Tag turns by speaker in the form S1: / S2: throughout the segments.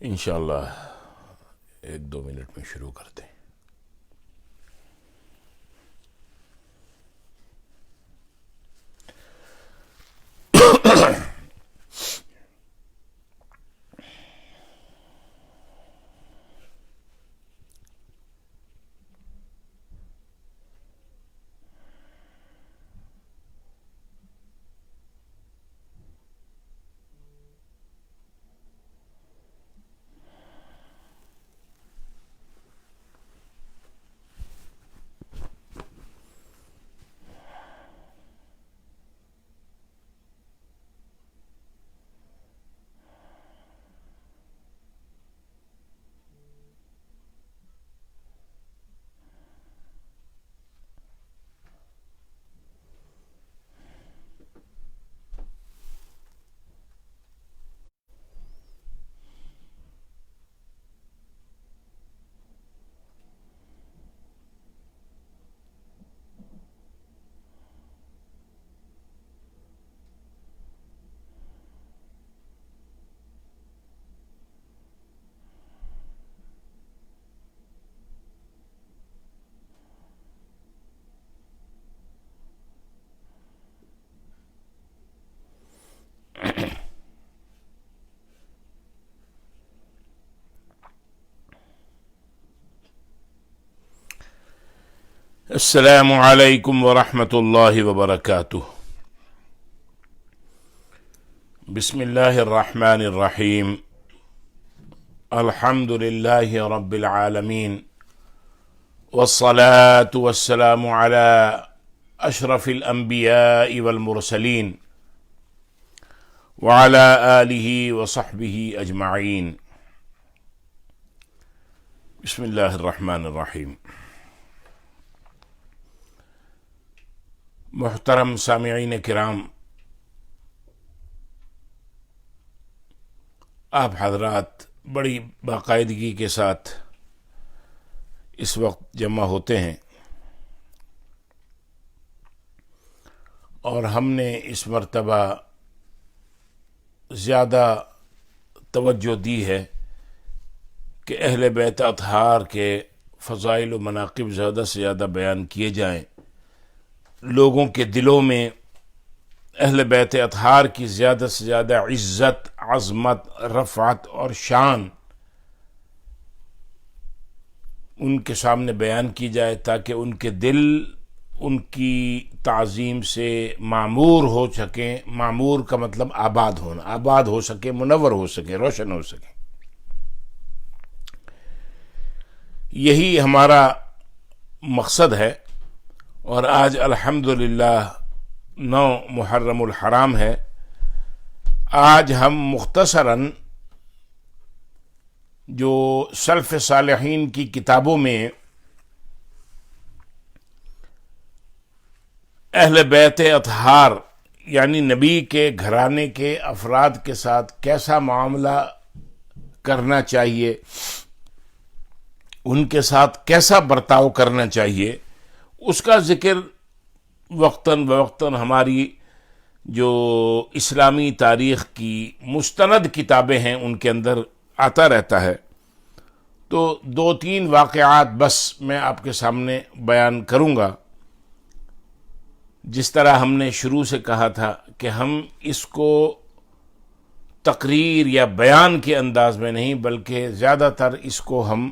S1: انشاءاللہ 1-2 منٹ میں شروع کرتے ہیں۔ السلام علیکم ورحمۃ اللہ وبرکاتہ۔ بسم اللہ الرحمن الرحیم۔ الحمد للہ رب العالمین، والصلاة والسلام على اشرف الانبیاء والمرسلین وعلى آلہ وصحبہ اجمعین۔ بسم اللہ الرحمن الرحیم۔ محترم سامعین کرام، آپ حضرات بڑی باقاعدگی کے ساتھ اس وقت جمع ہوتے ہیں، اور ہم نے اس مرتبہ زیادہ توجہ دی ہے کہ اہل بیت اطہار کے فضائل و مناقب زیادہ سے زیادہ بیان کیے جائیں، لوگوں کے دلوں میں اہل بیت اطہار کی زیادہ سے زیادہ عزت، عظمت، رفعت اور شان ان کے سامنے بیان کی جائے، تاکہ ان کے دل ان کی تعظیم سے معمور ہو سکیں۔ معمور کا مطلب آباد ہونا، آباد ہو سکے، منور ہو سکے، روشن ہو سکے۔ یہی ہمارا مقصد ہے، اور آج الحمدللہ 9 محرم الحرام ہے۔ آج ہم مختصراً جو سلف صالحین کی کتابوں میں اہل بیت اطہار یعنی نبی کے گھرانے کے افراد کے ساتھ کیسا معاملہ کرنا چاہیے، ان کے ساتھ کیسا برتاؤ کرنا چاہیے، اس کا ذکر وقتاً بوقتاً ہماری جو اسلامی تاریخ کی مستند کتابیں ہیں ان کے اندر آتا رہتا ہے۔ تو 2-3 واقعات بس میں آپ کے سامنے بیان کروں گا۔ جس طرح ہم نے شروع سے کہا تھا کہ ہم اس کو تقریر یا بیان کے انداز میں نہیں، بلکہ زیادہ تر اس کو ہم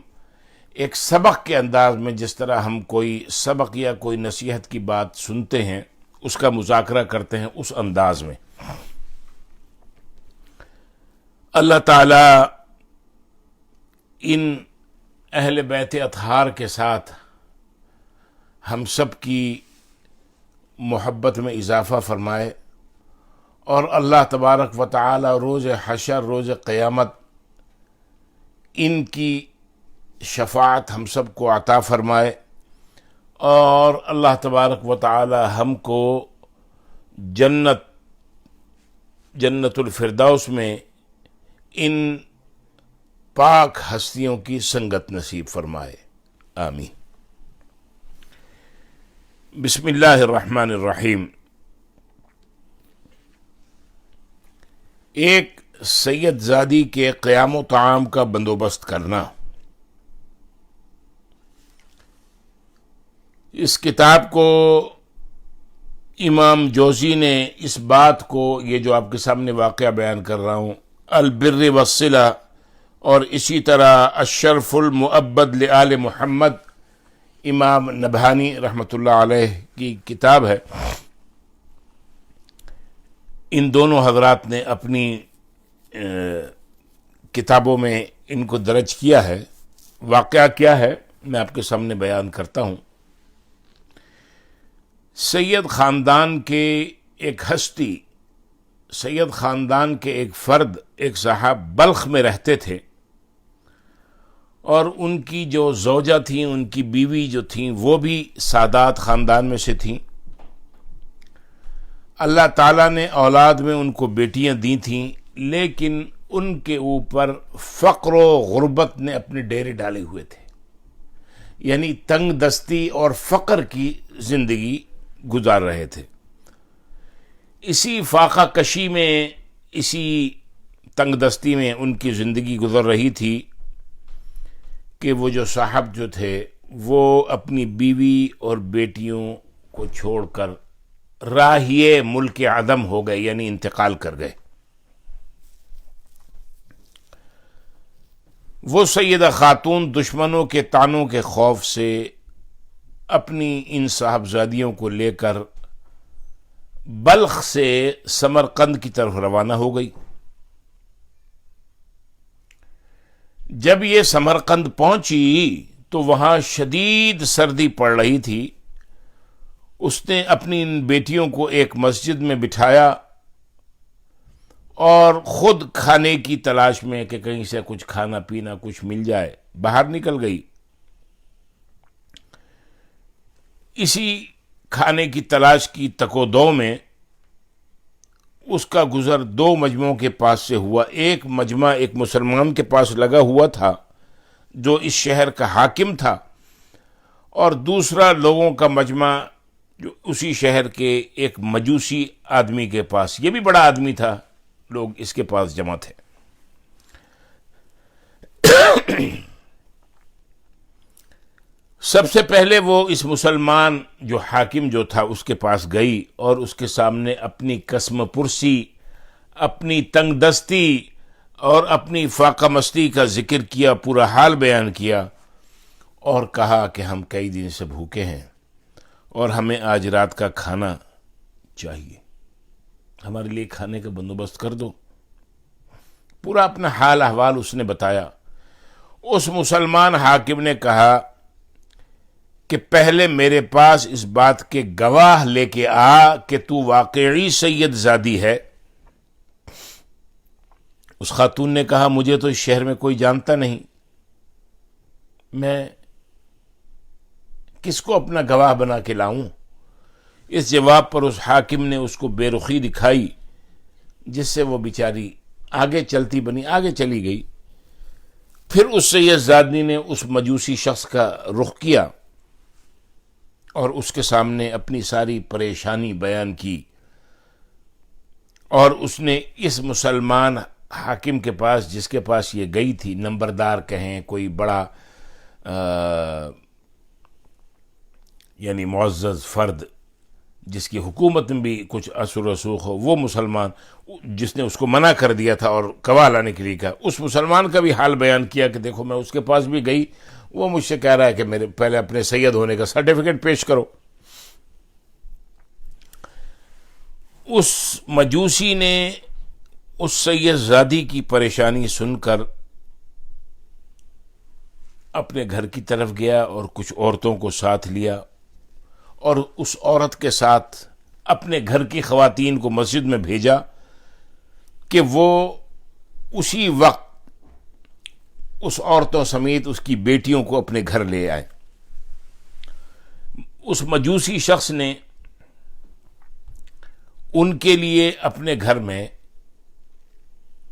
S1: ایک سبق کے انداز میں، جس طرح ہم کوئی سبق یا کوئی نصیحت کی بات سنتے ہیں اس کا مذاکرہ کرتے ہیں، اس انداز میں۔ اللہ تعالیٰ ان اہل بیت اطہار کے ساتھ ہم سب کی محبت میں اضافہ فرمائے، اور اللہ تبارک و تعالی روز حشر، روز قیامت ان کی شفاعت ہم سب کو عطا فرمائے، اور اللہ تبارک و تعالی ہم کو جنت الفردوس میں ان پاک ہستیوں کی سنگت نصیب فرمائے، آمین۔ بسم اللہ الرحمن الرحیم۔ ایک سید زادی کے قیام و طعام کا بندوبست کرنا۔ اس کتاب کو امام جوزی نے اس بات کو، یہ جو آپ کے سامنے واقعہ بیان کر رہا ہوں، البر والصلہ، اور اسی طرح الشرف المؤبد لآل محمد، امام نبہانی رحمۃ اللہ علیہ کی کتاب ہے، ان دونوں حضرات نے اپنی کتابوں میں ان کو درج کیا ہے۔ واقعہ کیا ہے میں آپ کے سامنے بیان کرتا ہوں۔ سید خاندان کے ایک ہستی، سید خاندان کے ایک فرد، ایک صاحب بلخ میں رہتے تھے، اور ان کی جو زوجہ تھیں، ان کی بیوی جو تھیں، وہ بھی سادات خاندان میں سے تھیں۔ اللہ تعالیٰ نے اولاد میں ان کو بیٹیاں دی تھیں، لیکن ان کے اوپر فقر و غربت نے اپنے ڈیرے ڈالے ہوئے تھے، یعنی تنگ دستی اور فقر کی زندگی گزار رہے تھے۔ اسی فاقہ کشی میں، اسی تنگ دستی میں ان کی زندگی گزر رہی تھی کہ وہ جو صاحب جو تھے وہ اپنی بیوی اور بیٹیوں کو چھوڑ کر راہیے ملک عدم ہو گئے، یعنی انتقال کر گئے۔ وہ سیدہ خاتون دشمنوں کے طعنوں کے خوف سے اپنی ان صاحبزادیوں کو لے کر بلخ سے سمرقند کی طرف روانہ ہو گئی۔ جب یہ سمرقند پہنچی تو وہاں شدید سردی پڑ رہی تھی۔ اس نے اپنی ان بیٹیوں کو ایک مسجد میں بٹھایا اور خود کھانے کی تلاش میں کہ کہیں سے کچھ کھانا پینا کچھ مل جائے باہر نکل گئی۔ اسی کھانے کی تلاش کی تک و دو میں اس کا گزر دو مجمعوں کے پاس سے ہوا۔ ایک مجمع ایک مسلمان کے پاس لگا ہوا تھا جو اس شہر کا حاکم تھا، اور دوسرا لوگوں کا مجمع جو اسی شہر کے ایک مجوسی آدمی کے پاس، یہ بھی بڑا آدمی تھا، لوگ اس کے پاس جمع تھے۔ سب سے پہلے وہ اس مسلمان جو حاکم جو تھا اس کے پاس گئی اور اس کے سامنے اپنی قسم پرسی، اپنی تنگ دستی اور اپنی فاقہ مستی کا ذکر کیا، پورا حال بیان کیا، اور کہا کہ ہم کئی دن سے بھوکے ہیں اور ہمیں آج رات کا کھانا چاہیے، ہمارے لیے کھانے کا بندوبست کر دو۔ پورا اپنا حال احوال اس نے بتایا۔ اس مسلمان حاکم نے کہا کہ پہلے میرے پاس اس بات کے گواہ لے کے آ کہ تو واقعی سید زادی ہے۔ اس خاتون نے کہا مجھے تو اس شہر میں کوئی جانتا نہیں، میں کس کو اپنا گواہ بنا کے لاؤں؟ اس جواب پر اس حاکم نے اس کو بے رخی دکھائی، جس سے وہ بیچاری آگے چلتی بنی، آگے چلی گئی۔ پھر اس سید زادی نے اس مجوسی شخص کا رخ کیا اور اس کے سامنے اپنی ساری پریشانی بیان کی، اور اس نے اس مسلمان حاکم کے پاس، جس کے پاس یہ گئی تھی، نمبردار کہیں، کوئی بڑا یعنی معزز فرد جس کی حکومت میں بھی کچھ اثر و رسوخ ہو، وہ مسلمان جس نے اس کو منع کر دیا تھا اور گواہ لانے کے لیے کہا، اس مسلمان کا بھی حال بیان کیا کہ دیکھو میں اس کے پاس بھی گئی، وہ مجھ سے کہہ رہا ہے کہ میرے پہلے اپنے سید ہونے کا سرٹیفکیٹ پیش کرو۔ اس مجوسی نے اس سید زادی کی پریشانی سن کر اپنے گھر کی طرف گیا اور کچھ عورتوں کو ساتھ لیا، اور اس عورت کے ساتھ اپنے گھر کی خواتین کو مسجد میں بھیجا کہ وہ اسی وقت اس عورتوں سمیت اس کی بیٹیوں کو اپنے گھر لے آئے۔ اس مجوسی شخص نے ان کے لیے اپنے گھر میں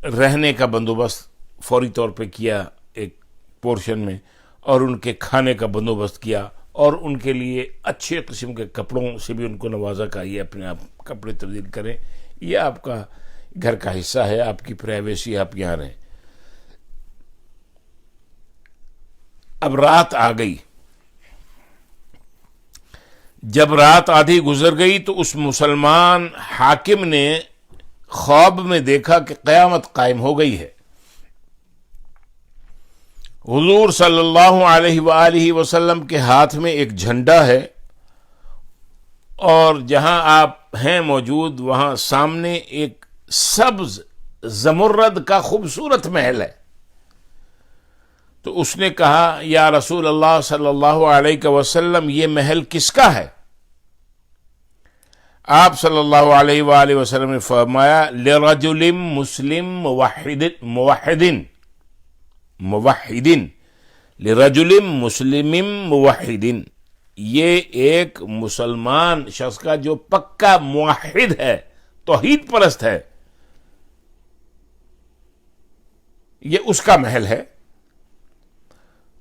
S1: رہنے کا بندوبست فوری طور پہ کیا ایک پورشن میں، اور ان کے کھانے کا بندوبست کیا، اور ان کے لیے اچھے قسم کے کپڑوں سے بھی ان کو نوازا کہ یہ اپنے آپ کپڑے تبدیل کریں، یہ آپ کا گھر کا حصہ ہے، آپ کی پرائیویسی، آپ یہاں رہیں۔ اب رات آ گئی، جب رات آدھی گزر گئی تو اس مسلمان حاکم نے خواب میں دیکھا کہ قیامت قائم ہو گئی ہے۔ حضور صلی اللہ علیہ وآلہ وسلم کے ہاتھ میں ایک جھنڈا ہے، اور جہاں آپ ہیں موجود وہاں سامنے ایک سبز زمرد کا خوبصورت محل ہے۔ تو اس نے کہا یا رسول اللہ صلی اللہ علیہ وسلم، یہ محل کس کا ہے؟ آپ صلی اللہ علیہ وآلہ وسلم نے فرمایا لرجل مسلم موحد، لرجل مسلم موحد، یہ ایک مسلمان شخص کا جو پکا موحد ہے، توحید پرست ہے، یہ اس کا محل ہے۔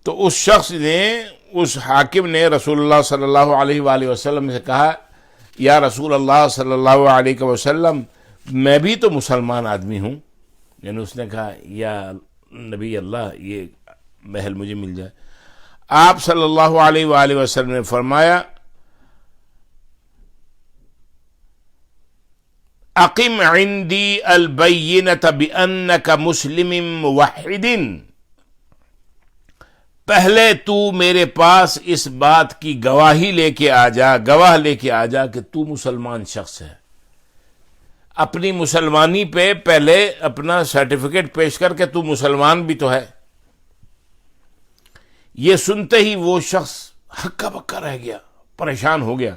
S1: تو اس شخص نے، اس حاکم نے رسول اللہ صلی اللہ علیہ وآلہ وسلم سے کہا یا رسول اللہ صلی اللہ علیہ وسلم، میں بھی تو مسلمان آدمی ہوں، یعنی اس نے کہا یا نبی اللہ، یہ محل مجھے مل جائے۔ آپ صلی اللہ علیہ وآلہ وسلم نے فرمایا اقم عندی البینۃ بانک مسلم موحد، پہلے تو میرے پاس اس بات کی گواہی لے کے آ جا، گواہ لے کے آ جا کہ تو مسلمان شخص ہے۔ اپنی مسلمانی پہ پہلے اپنا سرٹیفکیٹ پیش کر کے تو مسلمان بھی تو ہے۔ یہ سنتے ہی وہ شخص ہکا بکا رہ گیا، پریشان ہو گیا۔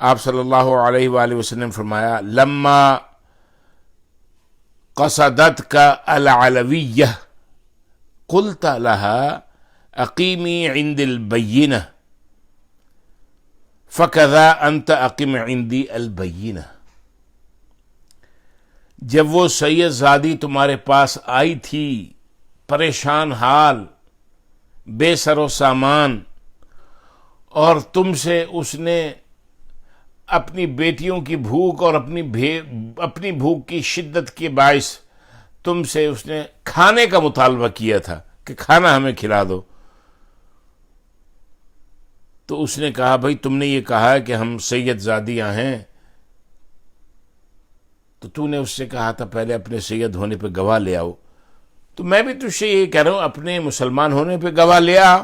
S1: آپ صلی اللہ علیہ وآلہ وسلم فرمایا لما قصدتک العلویہ قلت لها اقیمی عند البینہ فکذا انت اقم عندی البینہ، جب وہ سید زادی تمہارے پاس آئی تھی پریشان حال، بے سر و سامان، اور تم سے اس نے اپنی بیٹیوں کی بھوک اور اپنی بھوک کی شدت کے باعث تم سے اس نے کھانے کا مطالبہ کیا تھا کہ کھانا ہمیں کھلا دو، تو اس نے کہا بھائی تم نے یہ کہا کہ ہم سید زادیاں ہیں، تو نے اس سے کہا تھا پہلے اپنے سید ہونے پہ گواہ لے آؤ، تو میں بھی تجھ سے یہ کہہ رہا ہوں اپنے مسلمان ہونے پہ گواہ لے آ۔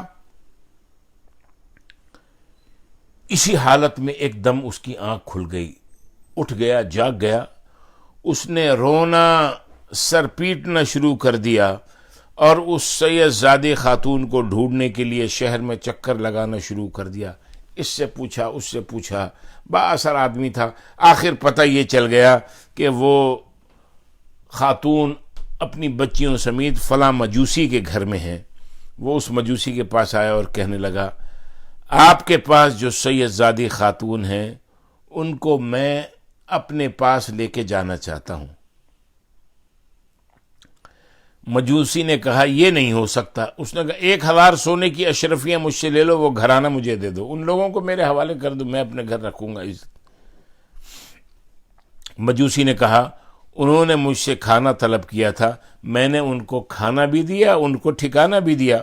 S1: اسی حالت میں ایک دم اس کی آنکھ کھل گئی، اٹھ گیا، جاگ گیا، اس نے رونا، سر پیٹنا شروع کر دیا، اور اس سید زادی خاتون کو ڈھونڈنے کے لیے شہر میں چکر لگانا شروع کر دیا۔ اس سے پوچھا، اس سے پوچھا، بااثر آدمی تھا، آخر پتہ یہ چل گیا کہ وہ خاتون اپنی بچیوں سمیت فلاں مجوسی کے گھر میں ہیں۔ وہ اس مجوسی کے پاس آیا اور کہنے لگا آپ کے پاس جو سید زادی خاتون ہیں ان کو میں اپنے پاس لے کے جانا چاہتا ہوں۔ مجوسی نے کہا یہ نہیں ہو سکتا۔ اس نے کہا 1000 سونے کی اشرفیاں مجھ سے لے لو، وہ گھرانہ مجھے دے دو، ان لوگوں کو میرے حوالے کر دو، میں اپنے گھر رکھوں گا۔ مجوسی نے کہا انہوں نے مجھ سے کھانا طلب کیا تھا، میں نے ان کو کھانا بھی دیا، ان کو ٹھکانہ بھی دیا،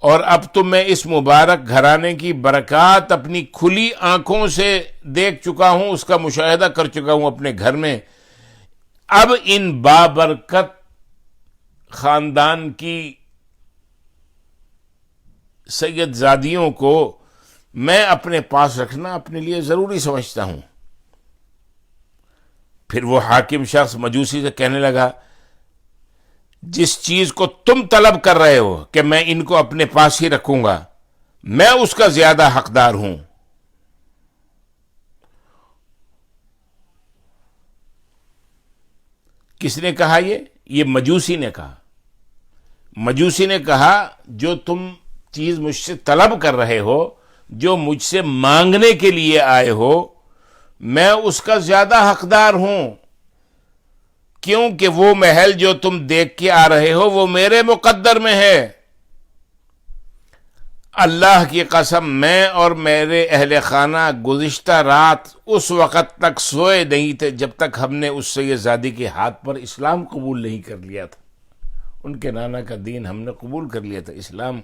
S1: اور اب تو میں اس مبارک گھرانے کی برکات اپنی کھلی آنکھوں سے دیکھ چکا ہوں، اس کا مشاہدہ کر چکا ہوں اپنے گھر میں۔ اب ان بابرکت خاندان کی سید زادیوں کو میں اپنے پاس رکھنا اپنے لیے ضروری سمجھتا ہوں۔ پھر وہ حاکم شخص مجوسی سے کہنے لگا جس چیز کو تم طلب کر رہے ہو کہ میں ان کو اپنے پاس ہی رکھوں گا، میں اس کا زیادہ حقدار ہوں۔ کس نے کہا یہ مجوسی نے کہا۔ مجوسی نے کہا جو تم چیز مجھ سے طلب کر رہے ہو، جو مجھ سے مانگنے کے لیے آئے ہو، میں اس کا زیادہ حقدار ہوں، کیونکہ وہ محل جو تم دیکھ کے آ رہے ہو وہ میرے مقدر میں ہے۔ اللہ کی قسم میں اور میرے اہل خانہ گزشتہ رات اس وقت تک سوئے نہیں تھے جب تک ہم نے اس سید زادی کے ہاتھ پر اسلام قبول نہیں کر لیا تھا. ان کے نانا کا دین ہم نے قبول کر لیا تھا، اسلام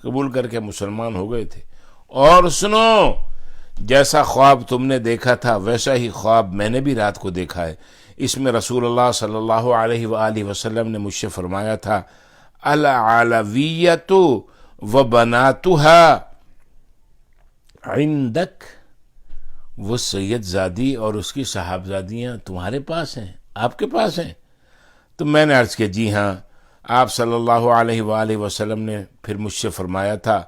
S1: قبول کر کے مسلمان ہو گئے تھے. اور سنو، جیسا خواب تم نے دیکھا تھا ویسا ہی خواب میں نے بھی رات کو دیکھا ہے. اس میں رسول اللہ صلی اللہ علیہ وآلہ وسلم نے مجھ سے فرمایا تھا، العلویۃ وبناتها عندک، وہ سید زادی اور اس کی صاحبزادیاں تمہارے پاس ہیں، آپ کے پاس ہیں؟ تو میں نے عرض کیا جی ہاں. آپ صلی اللہ علیہ وآلہ وسلم نے پھر مجھ سے فرمایا تھا،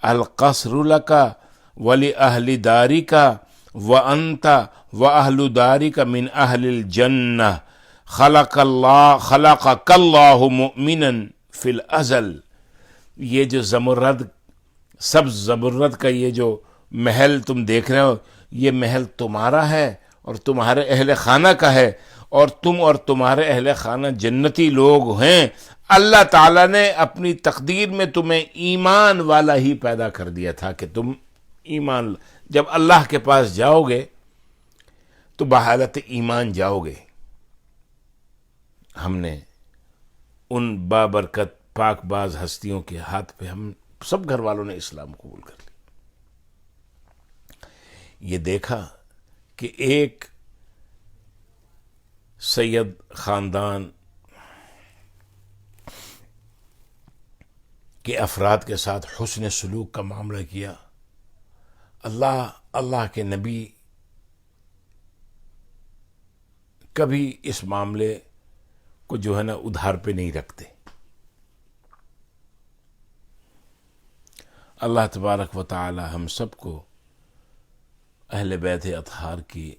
S1: القصر لک ولی دارک وانت واہل دارک من اہل الجنہ خلقک اللہ مؤمنا فی الازل. یہ جو زمرد، سبز زمرد کا یہ جو محل تم دیکھ رہے ہو، یہ محل تمہارا ہے اور تمہارے اہل خانہ کا ہے، اور تم اور تمہارے اہل خانہ جنتی لوگ ہیں. اللہ تعالیٰ نے اپنی تقدیر میں تمہیں ایمان والا ہی پیدا کر دیا تھا کہ تم ایمان، جب اللہ کے پاس جاؤ گے تو بحالت ایمان جاؤ گے. ہم نے ان بابرکت پاک باز ہستیوں کے ہاتھ پہ ہم سب گھر والوں نے اسلام قبول کر لی. یہ دیکھا کہ ایک سید خاندان کے افراد کے ساتھ حسن سلوک کا معاملہ کیا. اللہ کے نبی کبھی اس معاملے کو جو ہے نا ادھار پہ نہیں رکھتے. اللہ تبارک و تعالی ہم سب کو اہل بیت اطہار کی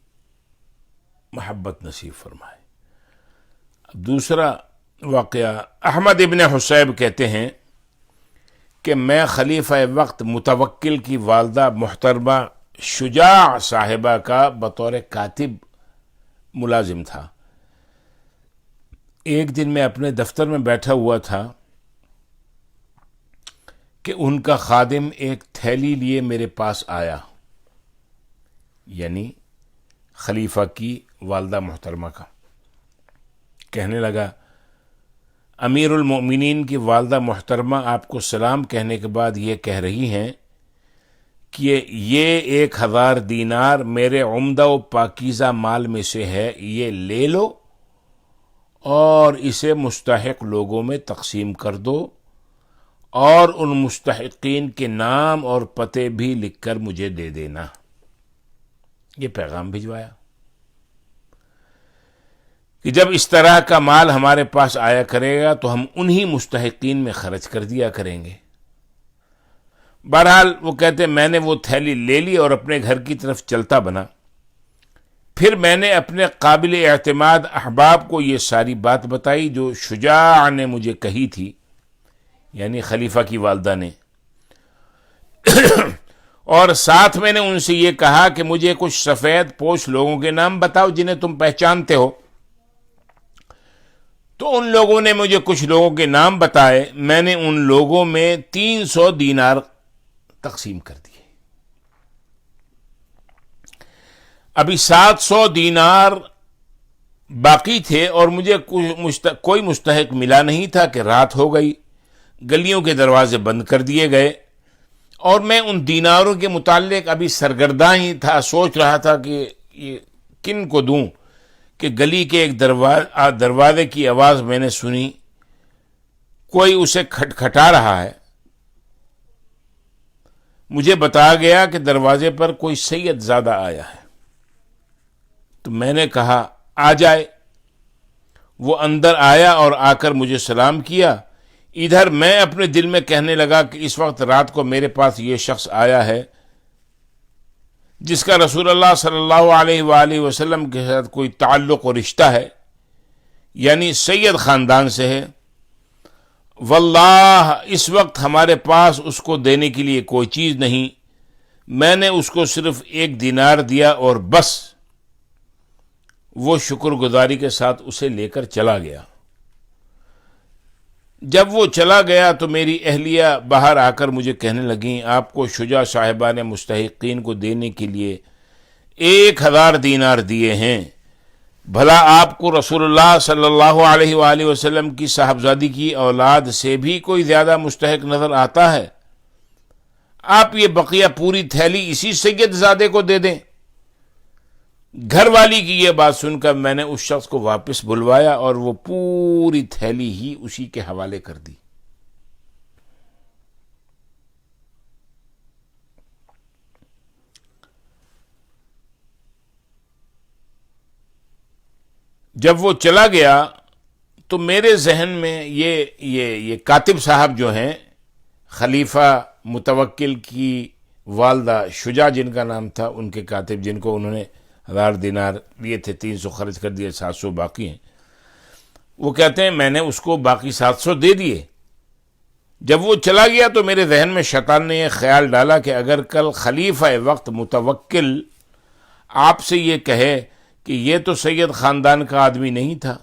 S1: محبت نصیب فرمائے. اب دوسرا واقعہ، احمد ابن حسیب کہتے ہیں کہ میں خلیفہ وقت متوکل کی والدہ محترمہ شجاع صاحبہ کا بطور کاتب ملازم تھا. ایک دن میں اپنے دفتر میں بیٹھا ہوا تھا کہ ان کا خادم ایک تھیلی لیے میرے پاس آیا، یعنی خلیفہ کی والدہ محترمہ کا. کہنے لگا، امیر المؤمنین کی والدہ محترمہ آپ کو سلام کہنے کے بعد یہ کہہ رہی ہیں کہ یہ 1000 دینار میرے عمدہ و پاکیزہ مال میں سے ہے، یہ لے لو اور اسے مستحق لوگوں میں تقسیم کر دو، اور ان مستحقین کے نام اور پتے بھی لکھ کر مجھے دے دینا. یہ پیغام بھجوایا کہ جب اس طرح کا مال ہمارے پاس آیا کرے گا تو ہم انہی مستحقین میں خرچ کر دیا کریں گے. بہرحال وہ کہتے میں نے وہ تھیلی لے لی اور اپنے گھر کی طرف چلتا بنا. پھر میں نے اپنے قابل اعتماد احباب کو یہ ساری بات بتائی جو شجاع نے مجھے کہی تھی، یعنی خلیفہ کی والدہ نے، اور ساتھ میں نے ان سے یہ کہا کہ مجھے کچھ سفید پوش لوگوں کے نام بتاؤ جنہیں تم پہچانتے ہو. تو ان لوگوں نے مجھے کچھ لوگوں کے نام بتائے. میں نے ان لوگوں میں 300 دینار تقسیم کر دیے. ابھی 700 دینار باقی تھے اور مجھے کوئی مستحق ملا نہیں تھا کہ رات ہو گئی، گلیوں کے دروازے بند کر دیے گئے، اور میں ان دیناروں کے متعلق ابھی سرگرداں ہی تھا. سوچ رہا تھا کہ یہ کن کو دوں کہ گلی کے ایک دروازے کی آواز میں نے سنی، کوئی اسے کھٹکھٹا رہا ہے. مجھے بتایا گیا کہ دروازے پر کوئی سید زادہ آیا ہے. تو میں نے کہا آ جائے. وہ اندر آیا اور آ کر مجھے سلام کیا. ادھر میں اپنے دل میں کہنے لگا کہ اس وقت رات کو میرے پاس یہ شخص آیا ہے جس کا رسول اللہ صلی اللہ علیہ وآلہ وسلم کے ساتھ کوئی تعلق و رشتہ ہے، یعنی سید خاندان سے ہے. واللہ اس وقت ہمارے پاس اس کو دینے کے لیے کوئی چیز نہیں. میں نے اس کو صرف 1 دینار دیا اور بس. وہ شکر گزاری کے ساتھ اسے لے کر چلا گیا. جب وہ چلا گیا تو میری اہلیہ باہر آ کر مجھے کہنے لگیں آپ کو شجاع صاحبہ نے مستحقین کو دینے کے لیے 1000 دینار دیے ہیں، بھلا آپ کو رسول اللہ صلی اللہ علیہ وآلہ وسلم کی صاحبزادی کی اولاد سے بھی کوئی زیادہ مستحق نظر آتا ہے؟ آپ یہ بقیہ پوری تھیلی اسی سید زادے کو دے دیں۔ گھر والی کی یہ بات سن کر میں نے اس شخص کو واپس بلوایا اور وہ پوری تھیلی ہی اسی کے حوالے کر دی۔ جب وہ چلا گیا تو میرے ذہن میں یہ کاتب صاحب جو ہیں، خلیفہ متوکل کی والدہ شجاع جن کا نام تھا، ان کے کاتب جن کو انہوں نے 1000 دینار دیے تھے، 300 خرچ کر دیے، 700 باقی ہیں، وہ کہتے ہیں میں نے اس کو باقی 700 دے دیے۔ جب وہ چلا گیا تو میرے ذہن میں شیطان نے یہ خیال ڈالا کہ اگر کل خلیفہ وقت متوکل آپ سے یہ کہے کہ یہ تو سید خاندان کا آدمی نہیں تھا،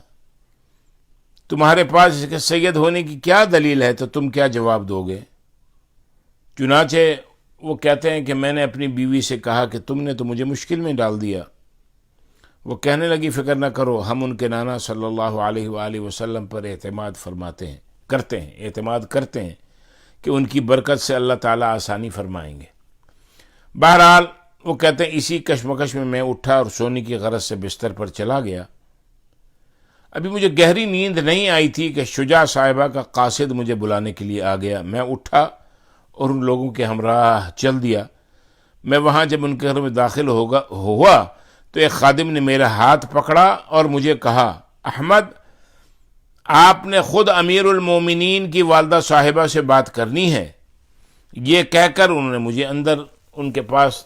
S1: تمہارے پاس اس کے سید ہونے کی کیا دلیل ہے، تو تم کیا جواب دو گے؟ چنانچہ وہ کہتے ہیں کہ میں نے اپنی بیوی سے کہا کہ تم نے تو مجھے مشکل میں ڈال دیا۔ وہ کہنے لگی فکر نہ کرو، ہم ان کے نانا صلی اللہ علیہ وآلہ وسلم پر اعتماد کرتے ہیں کہ ان کی برکت سے اللہ تعالیٰ آسانی فرمائیں گے۔ بہرحال وہ کہتے ہیں اسی کشمکش میں اٹھا اور سونے کی غرض سے بستر پر چلا گیا۔ ابھی مجھے گہری نیند نہیں آئی تھی کہ شجاع صاحبہ کا قاصد مجھے بلانے کے لیے آ گیا۔ میں اٹھا اور ان لوگوں کے ہمراہ چل دیا۔ میں وہاں جب ان کے گھر میں داخل ہوا تو ایک خادم نے میرا ہاتھ پکڑا اور مجھے کہا احمد، آپ نے خود امیر المومنین کی والدہ صاحبہ سے بات کرنی ہے۔ یہ کہہ کر انہوں نے مجھے اندر ان کے پاس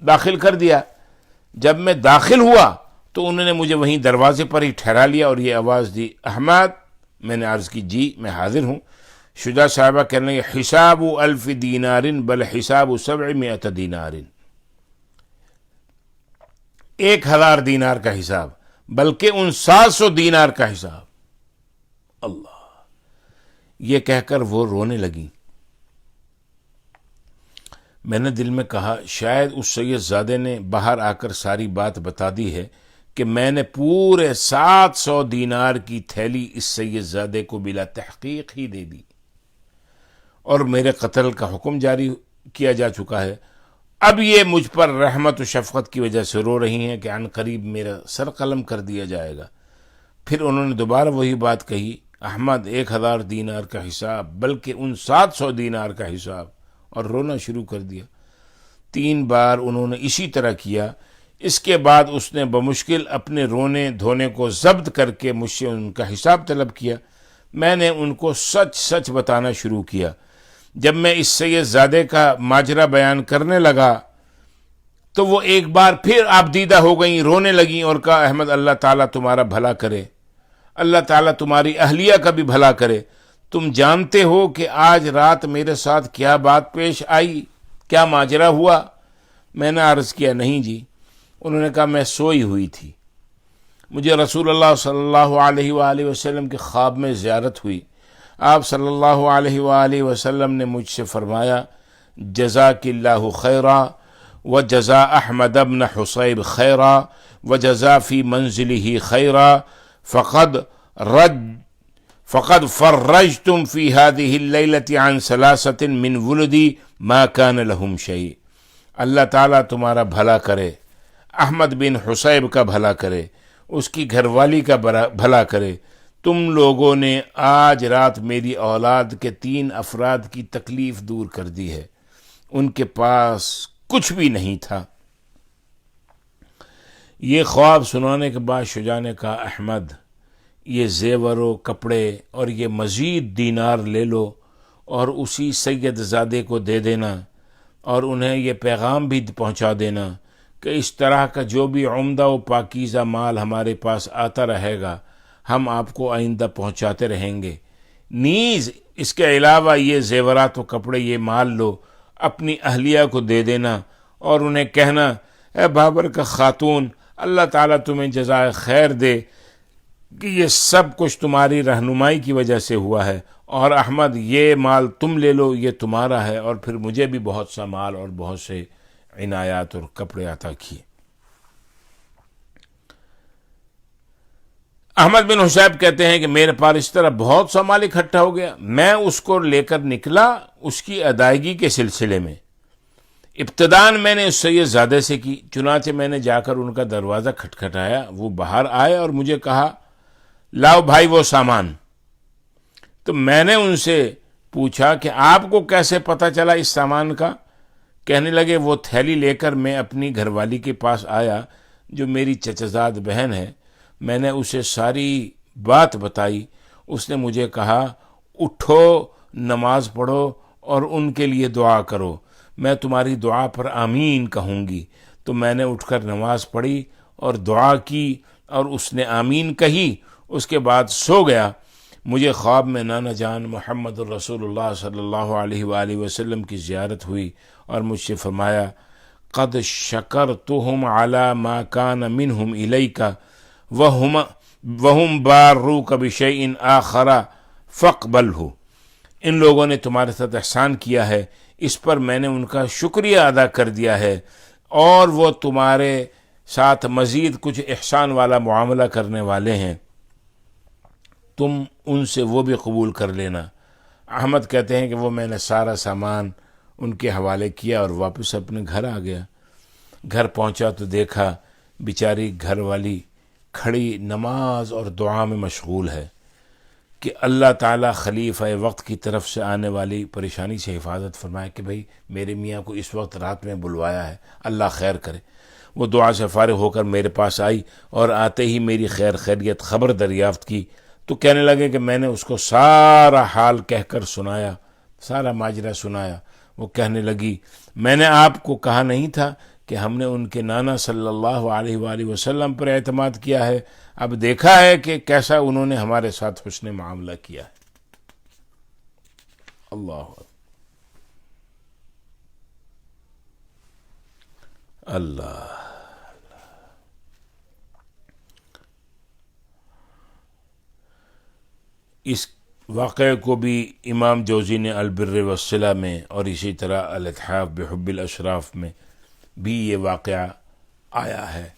S1: داخل کر دیا۔ جب میں داخل ہوا تو انہوں نے مجھے وہیں دروازے پر ہی ٹھہرا لیا اور یہ آواز دی احمد۔ میں نے عرض کی جی میں حاضر ہوں۔ شجاع صاحبہ کہنے لگے حساب 1000 دینار بل حساب 700 دینار، 1000 دینار کا حساب بلکہ ان 700 دینار کا حساب۔ اللہ، یہ کہہ کر وہ رونے لگیں۔ میں نے دل میں کہا شاید اس سید زادے نے باہر آ کر ساری بات بتا دی ہے کہ میں نے پورے 700 دینار کی تھیلی اس سید زادے کو بلا تحقیق ہی دے دی اور میرے قتل کا حکم جاری کیا جا چکا ہے۔ اب یہ مجھ پر رحمت و شفقت کی وجہ سے رو رہی ہیں کہ عن قریب میرا سر قلم کر دیا جائے گا۔ پھر انہوں نے دوبارہ وہی بات کہی احمد 1000 دینار کا حساب بلکہ ان 700 دینار کا حساب، اور رونا شروع کر دیا۔ 3 بار انہوں نے اسی طرح کیا۔ اس کے بعد اس نے بمشکل اپنے رونے دھونے کو ضبط کر کے مجھ سے ان کا حساب طلب کیا۔ میں نے ان کو سچ سچ بتانا شروع کیا۔ جب میں اس سید زادے کا ماجرا بیان کرنے لگا تو وہ ایک بار پھر آبدیدہ ہو گئیں، رونے لگیں اور کہا احمد اللہ تعالیٰ تمہارا بھلا کرے، اللہ تعالیٰ تمہاری اہلیہ کا بھی بھلا کرے۔ تم جانتے ہو کہ آج رات میرے ساتھ کیا بات پیش آئی، کیا ماجرا ہوا؟ میں نے عرض کیا نہیں جی۔ انہوں نے کہا میں سوئی ہوئی تھی، مجھے رسول اللہ صلی اللہ علیہ وآلہ وسلم کے خواب میں زیارت ہوئی۔ آپ صلی اللہ علیہ وآلہ وسلم نے مجھ سے فرمایا جزاک اللہ خیرا وجزا احمد بن حصیب خیرا وجزا فی منزلہ خیرا فقد فرجتم فی هذه الليلة عن 3 من ولدی ما كان لهم شيء۔ اللہ تعالیٰ تمہارا بھلا کرے، احمد بن حصیب کا بھلا کرے، اس کی گھر والی کا بھلا کرے۔ تم لوگوں نے آج رات میری اولاد کے 3 افراد کی تکلیف دور کر دی ہے، ان کے پاس کچھ بھی نہیں تھا۔ یہ خواب سنانے کے بعد شجاع نے کہا احمد یہ زیور و کپڑے اور یہ مزید دینار لے لو اور اسی سید زادے کو دے دینا اور انہیں یہ پیغام بھی پہنچا دینا کہ اس طرح کا جو بھی عمدہ و پاکیزہ مال ہمارے پاس آتا رہے گا ہم آپ کو آئندہ پہنچاتے رہیں گے۔ نیز اس کے علاوہ یہ زیورات و کپڑے یہ مال لو، اپنی اہلیہ کو دے دینا اور انہیں کہنا اے بابر کا خاتون اللہ تعالیٰ تمہیں جزائے خیر دے کہ یہ سب کچھ تمہاری رہنمائی کی وجہ سے ہوا ہے اور احمد یہ مال تم لے لو، یہ تمہارا ہے، اور پھر مجھے بھی بہت سا مال اور بہت سے عنایات اور کپڑے عطا کیے۔ احمد بن حسیب کہتے ہیں کہ میرے پاس اس طرح بہت سا مال اکٹھا ہو گیا، میں اس کو لے کر نکلا اس کی ادائیگی کے سلسلے میں۔ ابتداً میں نے اس سے یہ زیادہ سے کی، چنانچہ میں نے جا کر ان کا دروازہ کھٹکھٹایا، وہ باہر آئے اور مجھے کہا لاؤ بھائی وہ سامان۔ تو میں نے ان سے پوچھا کہ آپ کو کیسے پتہ چلا اس سامان کا؟ کہنے لگے وہ تھیلی لے کر میں اپنی گھر والی کے پاس آیا جو میری چچزاد بہن ہے، میں نے اسے ساری بات بتائی۔ اس نے مجھے کہا اٹھو، نماز پڑھو اور ان کے لیے دعا کرو، میں تمہاری دعا پر آمین کہوں گی۔ تو میں نے اٹھ کر نماز پڑھی اور دعا کی اور اس نے آمین کہی، اس کے بعد سو گیا۔ مجھے خواب میں نانا جان محمد الرسول اللہ صلی اللہ علیہ وآلہ وسلم کی زیارت ہوئی اور مجھ سے فرمایا قد شکرتہم علی ما کان منہم الیک وہم باروک بشیء آخر فاقبلہ، ان لوگوں نے تمہارے ساتھ احسان کیا ہے، اس پر میں نے ان کا شکریہ ادا کر دیا ہے، اور وہ تمہارے ساتھ مزید کچھ احسان والا معاملہ کرنے والے ہیں، تم ان سے وہ بھی قبول کر لینا۔ احمد کہتے ہیں کہ وہ میں نے سارا سامان ان کے حوالے کیا اور واپس اپنے گھر آ گیا۔ گھر پہنچا تو دیکھا بیچاری گھر والی کھڑی نماز اور دعا میں مشغول ہے کہ اللہ تعالیٰ خلیفہ وقت کی طرف سے آنے والی پریشانی سے حفاظت فرمائے کہ بھئی میرے میاں کو اس وقت رات میں بلوایا ہے، اللہ خیر کرے۔ وہ دعا سے فارغ ہو کر میرے پاس آئی اور آتے ہی میری خیر خیریت خبر دریافت کی، تو کہنے لگے کہ میں نے اس کو سارا حال کہہ کر سنایا، سارا ماجرا سنایا۔ وہ کہنے لگی میں نے آپ کو کہا نہیں تھا کہ ہم نے ان کے نانا صلی اللہ علیہ وآلہ وسلم پر اعتماد کیا ہے، اب دیکھا ہے کہ کیسا انہوں نے ہمارے ساتھ حسن معاملہ کیا ہے۔ اللہ اللہ۔ اس واقعے کو بھی امام جوزی نے البر والصلہ میں اور اسی طرح الاتحاف بحب الاشراف میں بھی یہ واقعہ آیا ہے۔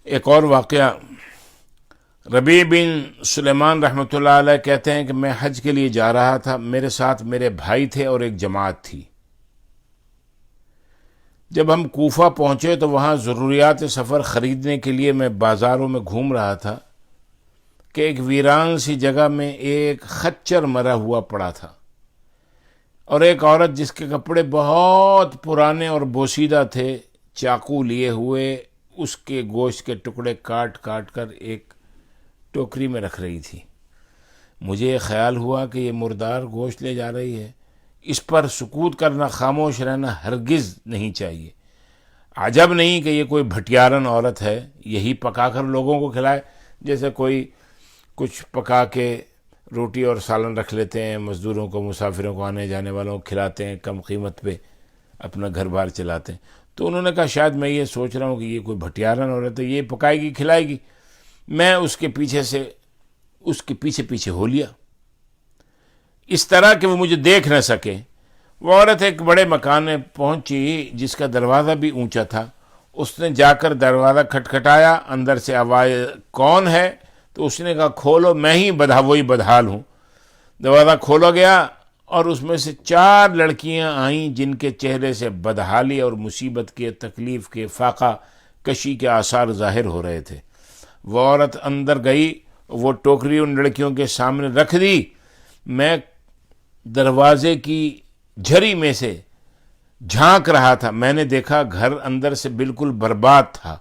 S1: ایک اور واقعہ، ربیع بن سلیمان رحمۃ اللہ علیہ کہتے ہیں کہ میں حج کے لیے جا رہا تھا، میرے ساتھ میرے بھائی تھے اور ایک جماعت تھی۔ جب ہم کوفہ پہنچے تو وہاں ضروریات سفر خریدنے کے لیے میں بازاروں میں گھوم رہا تھا کہ ایک ویران سی جگہ میں ایک خچر مرا ہوا پڑا تھا، اور ایک عورت جس کے کپڑے بہت پرانے اور بوسیدہ تھے چاقو لیے ہوئے اس کے گوشت کے ٹکڑے کاٹ کاٹ کر ایک ٹوکری میں رکھ رہی تھی۔ مجھے خیال ہوا کہ یہ مردار گوشت لے جا رہی ہے، اس پر سکوت کرنا، خاموش رہنا ہرگز نہیں چاہیے۔ عجب نہیں کہ یہ کوئی بھٹیارن عورت ہے، یہی پکا کر لوگوں کو کھلائے، جیسے کوئی کچھ پکا کے روٹی اور سالن رکھ لیتے ہیں، مزدوروں کو، مسافروں کو، آنے جانے والوں کو کھلاتے ہیں، کم قیمت پہ اپنا گھر بار چلاتے ہیں۔ تو انہوں نے کہا شاید میں یہ سوچ رہا ہوں کہ یہ کوئی بھٹیارن عورت ہے، یہ پکائے گی کھلائے گی۔ میں اس کے پیچھے ہو لیا اس طرح کہ وہ مجھے دیکھ نہ سکے۔ وہ عورت ایک بڑے مکان میں پہنچی جس کا دروازہ بھی اونچا تھا، اس نے جا کر دروازہ کھٹکھٹایا، اندر سے آواز کون ہے؟ تو اس نے کہا کھولو، میں ہی وہی بدحال ہوں۔ دروازہ کھولا گیا اور اس میں سے 4 لڑکیاں آئیں جن کے چہرے سے بدحالی اور مصیبت کے، تکلیف کے، فاقہ کشی کے آثار ظاہر ہو رہے تھے۔ وہ عورت اندر گئی، وہ ٹوکری ان لڑکیوں کے سامنے رکھ دی۔ میں دروازے کی جھری میں سے جھانک رہا تھا، میں نے دیکھا گھر اندر سے بالکل برباد تھا۔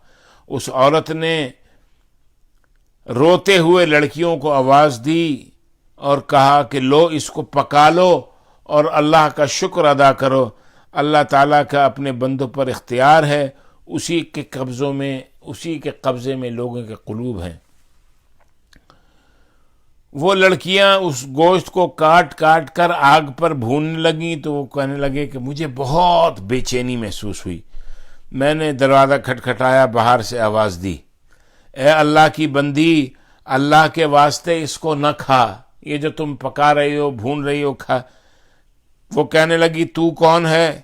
S1: اس عورت نے روتے ہوئے لڑکیوں کو آواز دی اور کہا کہ لو اس کو پکا لو اور اللہ کا شکر ادا کرو، اللہ تعالیٰ کا اپنے بندوں پر اختیار ہے، اسی کے قبضے میں لوگوں کے قلوب ہیں۔ وہ لڑکیاں اس گوشت کو کاٹ کاٹ کر آگ پر بھوننے لگیں تو وہ کہنے لگے کہ مجھے بہت بے چینی محسوس ہوئی۔ میں نے دروازہ کھٹکھٹایا، باہر سے آواز دی، اے اللہ کی بندی، اللہ کے واسطے اس کو نہ کھا، یہ جو تم پکا رہی ہو بھون رہی ہو کھا۔ وہ کہنے لگی تو کون ہے؟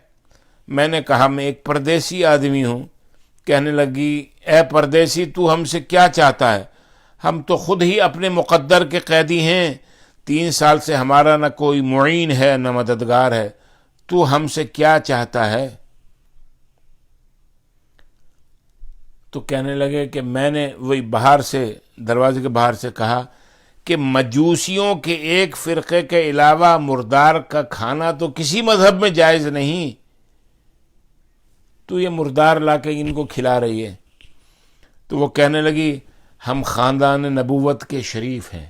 S1: میں نے کہا میں ایک پردیسی آدمی ہوں۔ کہنے لگی اے پردیسی تو ہم سے کیا چاہتا ہے؟ ہم تو خود ہی اپنے مقدر کے قیدی ہیں، 3 سال سے ہمارا نہ کوئی معین ہے نہ مددگار ہے، تو ہم سے کیا چاہتا ہے؟ تو کہنے لگے کہ میں نے وہی باہر سے دروازے کے باہر سے کہا کہ مجوسیوں کے ایک فرقے کے علاوہ مردار کا کھانا تو کسی مذہب میں جائز نہیں، تو یہ مردار لا کے ان کو کھلا رہی ہے۔ تو وہ کہنے لگی ہم خاندان نبوت کے شریف ہیں،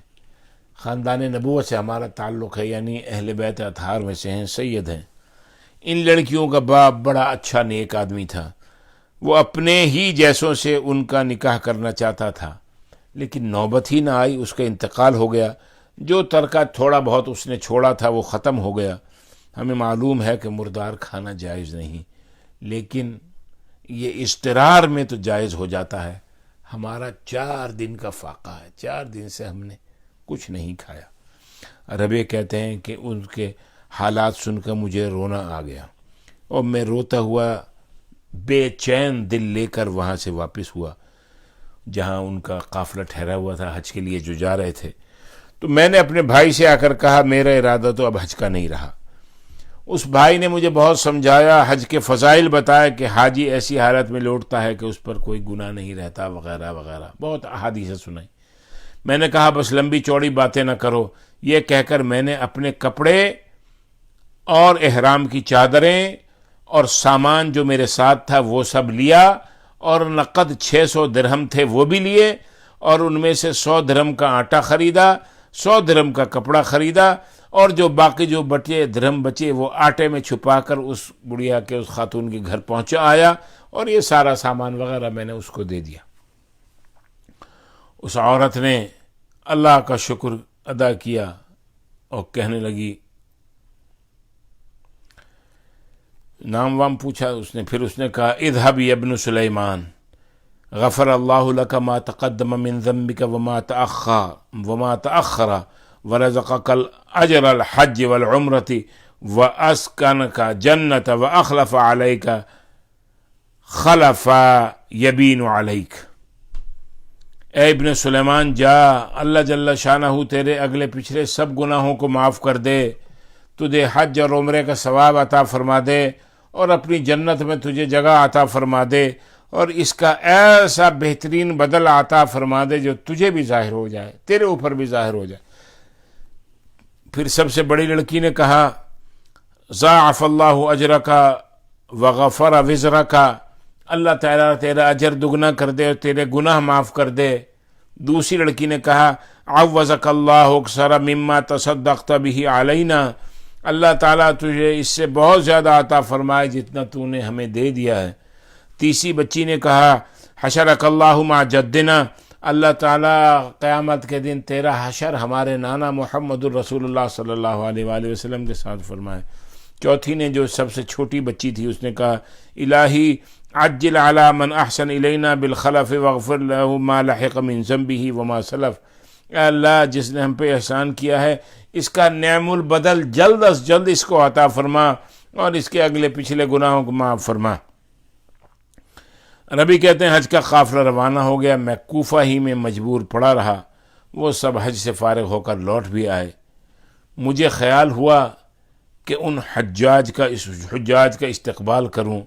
S1: خاندان نبوت سے ہمارا تعلق ہے، یعنی اہل بیت اطہار میں سے ہیں، سید ہیں۔ ان لڑکیوں کا باپ بڑا اچھا نیک آدمی تھا، وہ اپنے ہی جیسوں سے ان کا نکاح کرنا چاہتا تھا، لیکن نوبت ہی نہ آئی، اس کا انتقال ہو گیا۔ جو ترکہ تھوڑا بہت اس نے چھوڑا تھا وہ ختم ہو گیا۔ ہمیں معلوم ہے کہ مردار کھانا جائز نہیں، لیکن یہ اضطرار میں تو جائز ہو جاتا ہے۔ ہمارا 4 دن کا فاقہ ہے، 4 دن سے ہم نے کچھ نہیں کھایا۔ ربیع کہتے ہیں کہ ان کے حالات سن کر مجھے رونا آ گیا، اور میں روتا ہوا بے چین دل لے کر وہاں سے واپس ہوا جہاں ان کا قافلہ ٹھہرا ہوا تھا حج کے لیے جو جا رہے تھے۔ تو میں نے اپنے بھائی سے آ کر کہا میرا ارادہ تو اب حج کا نہیں رہا۔ اس بھائی نے مجھے بہت سمجھایا، حج کے فضائل بتایا کہ حاجی ایسی حالت میں لوٹتا ہے کہ اس پر کوئی گناہ نہیں رہتا وغیرہ وغیرہ، بہت احادیث سنائی۔ میں نے کہا بس لمبی چوڑی باتیں نہ کرو، یہ کہہ کر میں نے اپنے کپڑے اور احرام کی چادریں اور سامان جو میرے ساتھ تھا وہ سب لیا، اور نقد 600 درہم تھے وہ بھی لیے، اور ان میں سے 100 درہم کا آٹا خریدا، 100 درہم کا کپڑا خریدا، اور جو باقی جو درہم بچے وہ آٹے میں چھپا کر اس بڑھیا کے اس خاتون کے گھر پہنچا آیا، اور یہ سارا سامان وغیرہ میں نے اس کو دے دیا۔ اس عورت نے اللہ کا شکر ادا کیا اور کہنے لگی، نام وام پوچھا اس نے، پھر اس نے کہا اذهب یا ابن سلیمان غفر اللہ لک ما تقدم من ذنبک وما تأخر ورزقک الاجر الحج والعمرۃ واسکنک جنت واخلف علیک خلف یبین علیک۔ اے ابن سلیمان جا، اللہ جل شانہ تیرے اگلے پچھلے سب گناہوں کو معاف کر دے، تجھے حج اور عمرے کا ثواب عطا فرما دے، اور اپنی جنت میں تجھے جگہ عطا فرما دے، اور اس کا ایسا بہترین بدل عطا فرما دے جو تجھے بھی ظاہر ہو جائے، تیرے اوپر بھی ظاہر ہو جائے۔ پھر سب سے بڑی لڑکی نے کہا ضاعف اللہ اجرک وغفر وزرک، اللہ تعالیٰ تیرا اجر دگنا کر دے اور تیرے گناہ معاف کر دے۔ دوسری لڑکی نے کہا عوضک اللہ اکثر مما تصدقت به علینا، اللہ تعالیٰ تجھے اس سے بہت زیادہ عطا فرمائے جتنا تو نے ہمیں دے دیا ہے۔ تیسری بچی نے کہا حشرک اللہ مع جدنا، اللہ تعالیٰ قیامت کے دن تیرا حشر ہمارے نانا محمد الرسول اللہ صلی اللہ علیہ وآلہ وسلم کے ساتھ فرمائے۔ چوتھی نے جو سب سے چھوٹی بچی تھی اس نے کہا الہی عجل علی من احسن الینا بالخلف واغفر له ما لحق من ذنبه وما سلف، اے اللہ جس نے ہم پہ احسان کیا ہے اس کا نعم البدل جلد از جلد اس کو عطا فرما، اور اس کے اگلے پچھلے گناہوں کو معاف فرما۔ ربی کہتے ہیں حج کا قافلہ روانہ ہو گیا، میں کوفہ ہی میں مجبور پڑا رہا۔ وہ سب حج سے فارغ ہو کر لوٹ بھی آئے۔ مجھے خیال ہوا کہ ان حجاج کا استقبال کروں،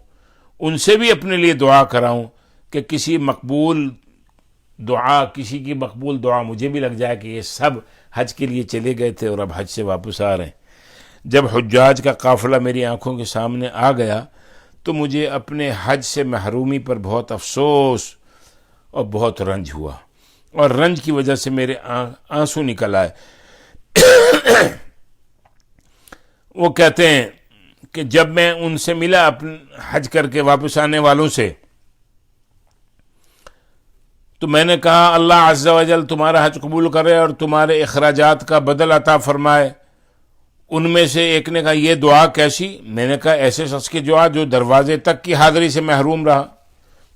S1: ان سے بھی اپنے لیے دعا کراؤں کہ کسی کی مقبول دعا مجھے بھی لگ جائے کہ یہ سب حج کے لیے چلے گئے تھے اور اب حج سے واپس آ رہے ہیں۔ جب حجاج کا قافلہ میری آنکھوں کے سامنے آ گیا تو مجھے اپنے حج سے محرومی پر بہت افسوس اور بہت رنج ہوا، اور رنج کی وجہ سے میرے آنسو نکل آئے۔ وہ کہتے ہیں کہ جب میں ان سے ملا اپنے حج کر کے واپس آنے والوں سے، تو میں نے کہا اللہ عز و جل تمہارا حج قبول کرے اور تمہارے اخراجات کا بدل عطا فرمائے۔ ان میں سے ایک نے کہا یہ دعا کیسی؟ میں نے کہا ایسے شخص کی دعا جو دروازے تک کی حاضری سے محروم رہا۔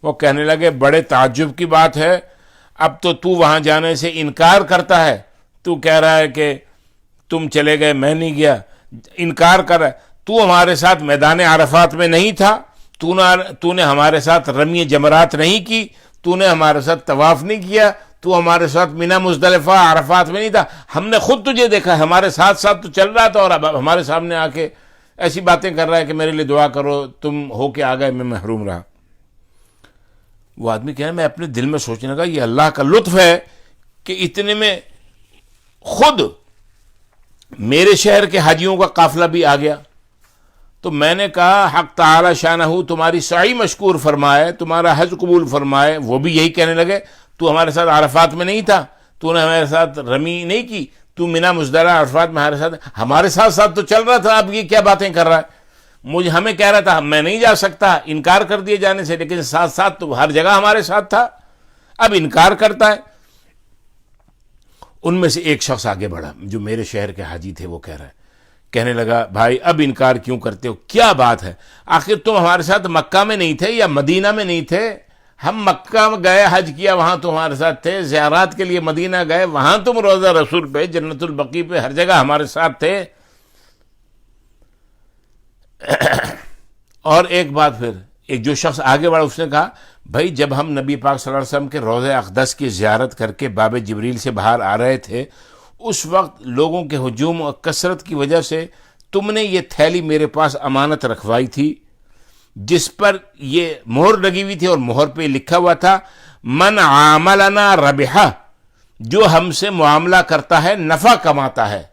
S1: وہ کہنے لگے بڑے تعجب کی بات ہے، اب تو وہاں جانے سے انکار کرتا ہے، تو کہہ رہا ہے کہ تم چلے گئے میں نہیں گیا، انکار کر رہا ہے۔ تو ہمارے ساتھ میدان عرفات میں نہیں تھا، تو نے ہمارے ساتھ رمی جمرات نہیں کی، تو نے ہمارے ساتھ طواف نہیں کیا، تو ہمارے ساتھ مینا مزدلفہ عرفات میں نہیں تھا، ہم نے خود تجھے دیکھا، ہمارے ساتھ ساتھ تو چل رہا تھا، اور اب ہمارے سامنے آ کے ایسی باتیں کر رہا ہے کہ میرے لیے دعا کرو، تم ہو کے آ گئے، میں محروم رہا۔ وہ آدمی کہہ رہا ہے، میں اپنے دل میں سوچنے لگا یہ اللہ کا لطف ہے کہ اتنے میں خود میرے شہر کے حاجیوں کا قافلہ بھی آ گیا۔ تو میں نے کہا حق تعالی شانہ تمہاری سعی مشکور فرمائے، تمہارا حج قبول فرمائے۔ وہ بھی یہی کہنے لگے، تو ہمارے ساتھ عرفات میں نہیں تھا، تو نے ہمارے ساتھ رمی نہیں کی، تو مینا مزدلفہ عرفات میں ہمارے ساتھ ساتھ تو چل رہا تھا، اب یہ کیا باتیں کر رہا ہے؟ ہمیں کہہ رہا تھا میں نہیں جا سکتا، انکار کر دیے جانے سے، لیکن ساتھ ساتھ تو ہر جگہ ہمارے ساتھ تھا، اب انکار کرتا ہے۔ ان میں سے ایک شخص آگے بڑھا جو میرے شہر کے حاجی تھے، وہ کہہ رہا ہے، کہنے لگا بھائی اب انکار کیوں کرتے ہو، کیا بات ہے؟ آخر تم ہمارے ساتھ مکہ میں نہیں تھے یا مدینہ میں نہیں تھے؟ ہم مکہ میں گئے، حج کیا، وہاں تو ہمارے ساتھ تھے، زیارات کے لیے مدینہ گئے، وہاں تم روضہ رسول پہ، جنت البقیع پہ، ہر جگہ ہمارے ساتھ تھے۔ اور ایک بات پھر ایک جو شخص آگے بڑھا، اس نے کہا بھائی جب ہم نبی پاک صلی اللہ علیہ وسلم کے روضہ اقدس کی زیارت کر کے باب جبریل سے باہر آ رہے تھے، اس وقت لوگوں کے ہجوم اور کثرت کی وجہ سے تم نے یہ تھیلی میرے پاس امانت رکھوائی تھی، جس پر یہ مہر لگی ہوئی تھی، اور مہر پہ لکھا ہوا تھا من عاملنا ربحہ، جو ہم سے معاملہ کرتا ہے نفع کماتا ہے۔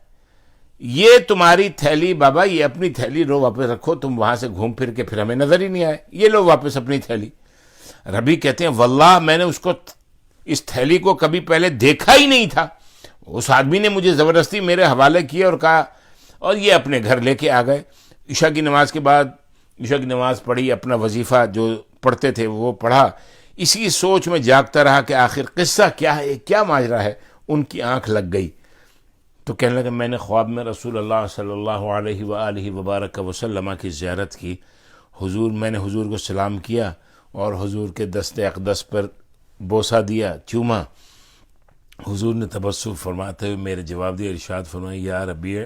S1: یہ تمہاری تھیلی بابا، یہ اپنی تھیلی لو واپس رکھو، تم وہاں سے گھوم پھر کے پھر ہمیں نظر ہی نہیں آئے، یہ لو واپس اپنی تھیلی۔ ربی کہتے ہیں واللہ میں نے اس تھیلی کو کبھی پہلے دیکھا ہی نہیں تھا، اس آدمی نے مجھے زبردستی میرے حوالے کیا اور کہا، اور یہ اپنے گھر لے کے آ گئے۔ عشاء کی نماز کے بعد عشاء کی نماز پڑھی، اپنا وظیفہ جو پڑھتے تھے وہ پڑھا، اسی سوچ میں جاگتا رہا کہ آخر قصہ کیا ہے، کیا ماجرا ہے۔ ان کی آنکھ لگ گئی تو کہنے لگا میں نے خواب میں رسول اللہ صلی اللہ علیہ وآلہ وبارک وسلم کی زیارت کی، میں نے حضور کو سلام کیا اور حضور کے دست اقدس پر بوسہ دیا، چوما۔ حضور نے تبسم فرماتے ہوئے میرے جواب دیا، ارشاد فرمایا یا ربیع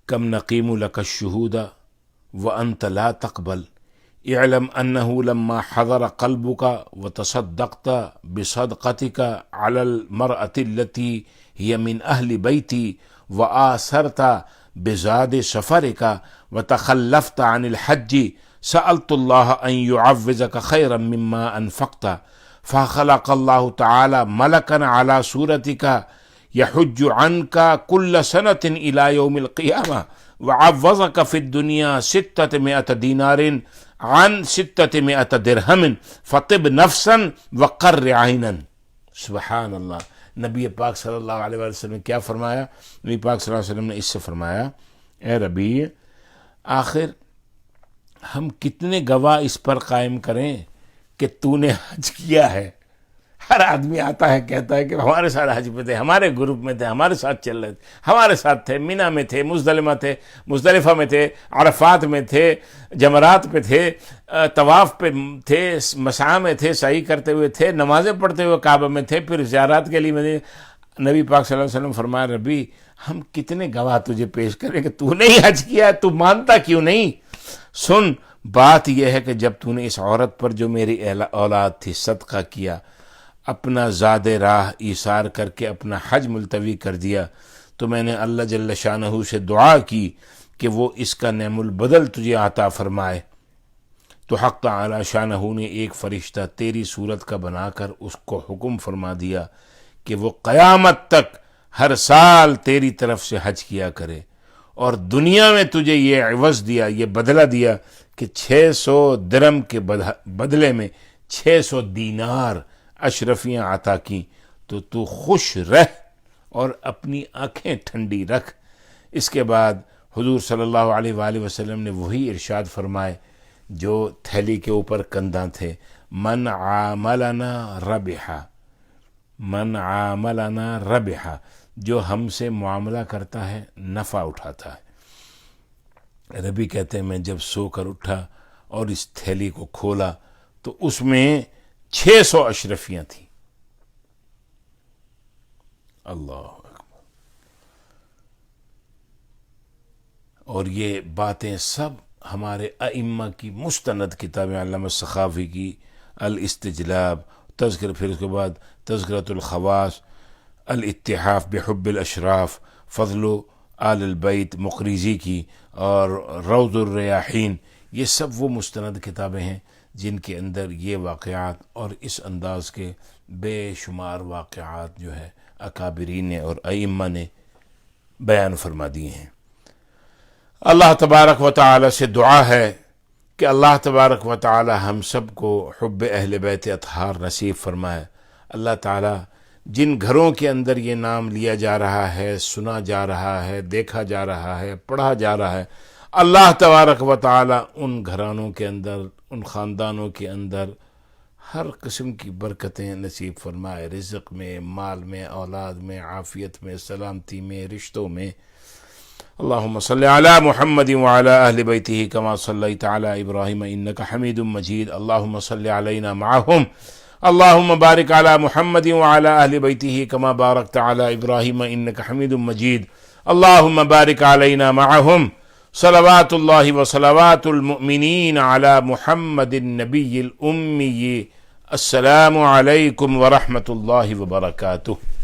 S1: کم نقیم لک الشہود وانت لا تقبل اعلم انه لما حضر قلبك وتصدقت بصدقتك على المرأة التي هي من اہل بیتی وآثرت بزاد سفرك وتخلفت عن الحج سألت الله ان يعوضك خيرا مما انفقت فخلق الله تعالى ملكا على صورتك يحج عنك كل سنة إلى يوم القيامة وعوضك في الدنيا 600 دينار عن 600 درہم فطب نفسا وقر عینا۔ سبحان اللہ۔ نبی پاک صلی اللہ علیہ وسلم نے کیا فرمایا؟ نبی پاک صلی اللہ علیہ وسلم نے اس سے فرمایا اے ربیع، آخر ہم کتنے گواہ اس پر قائم کریں کہ تو نے حج کیا ہے؟ ہر آدمی آتا ہے کہتا ہے کہ ہمارے ساتھ حج پہ تھے، ہمارے گروپ میں تھے، ہمارے ساتھ چل رہے تھے، ہمارے ساتھ تھے، مینا میں تھے، مزدلفہ میں تھے، عرفات میں تھے، جمرات پہ تھے، طواف پہ تھے، مسعی میں تھے، سعی کرتے ہوئے تھے، نمازیں پڑھتے ہوئے کعبہ میں تھے، پھر زیارات کے لیے نبی پاک صلی اللہ علیہ وسلم فرمایا ربی ہم کتنے گواہ تجھے پیش کریں کہ تو نہیں حج کیا، تو مانتا کیوں نہیں؟ سن، بات یہ ہے کہ جب تو نے اس عورت پر جو میری اولاد تھی صدقہ کیا، اپنا زاد راہ ایثار کر کے اپنا حج ملتوی کر دیا، تو میں نے اللہ جل شانہ سے دعا کی کہ وہ اس کا نعم البدل تجھے عطا فرمائے۔ تو حق تعالی شانہ نے ایک فرشتہ تیری صورت کا بنا کر اس کو حکم فرما دیا کہ وہ قیامت تک ہر سال تیری طرف سے حج کیا کرے، اور دنیا میں تجھے یہ عوض دیا، یہ بدلہ دیا کہ 600 درم کے بدلے میں 600 دینار اشرفیاں عطا کی، تو خوش رہ اور اپنی آنکھیں ٹھنڈی رکھ۔ اس کے بعد حضور صلی اللہ علیہ وآلہ وسلم نے وہی ارشاد فرمائے جو تھیلی کے اوپر کنداں تھے، من عاملنا ربحا، من عاملنا ربحا، جو ہم سے معاملہ کرتا ہے نفع اٹھاتا ہے۔ ربی کہتے ہیں میں جب سو کر اٹھا اور اس تھیلی کو کھولا تو اس میں 600 اشرفیاں تھیں، اللہ. اور یہ باتیں سب ہمارے ائمہ کی مستند کتابیں، علامہ سخاوی کی الاستجلاب، تذکر، پھر اس کے بعد تذکرۃ الخواص، الاتحاف بحب الاشراف، فضل آل البیت مقریزی کی، اور روض الریاحین، یہ سب وہ مستند کتابیں ہیں جن کے اندر یہ واقعات اور اس انداز کے بے شمار واقعات جو ہے اکابرین نے اور ائمہ نے بیان فرما دیے ہیں. اللہ تبارک و تعالی سے دعا ہے کہ اللہ تبارک و تعالی ہم سب کو حب اہل بیت اطہار نصیب فرمائے. اللہ تعالی جن گھروں کے اندر یہ نام لیا جا رہا ہے، سنا جا رہا ہے، دیکھا جا رہا ہے، پڑھا جا رہا ہے، اللہ تبارک و تعالی ان گھرانوں کے اندر، ان خاندانوں کے اندر ہر قسم کی برکتیں نصیب فرمائے، رزق میں، مال میں، اولاد میں، عافیت میں، سلامتی میں، رشتوں میں. اللهم صل على محمد وعلى أهل بيته كما صليت على إبراهيم إنك حميد مجيد. اللهم صل علينا معهم. اللهم بارك على محمد وعلى أهل بيته كما باركت على إبراهيم إنك حميد مجيد. اللهم بارك علينا معهم. صلوات الله وصلوات المؤمنين على محمد النبي الأمي. السلام عليكم ورحمة الله وبركاته.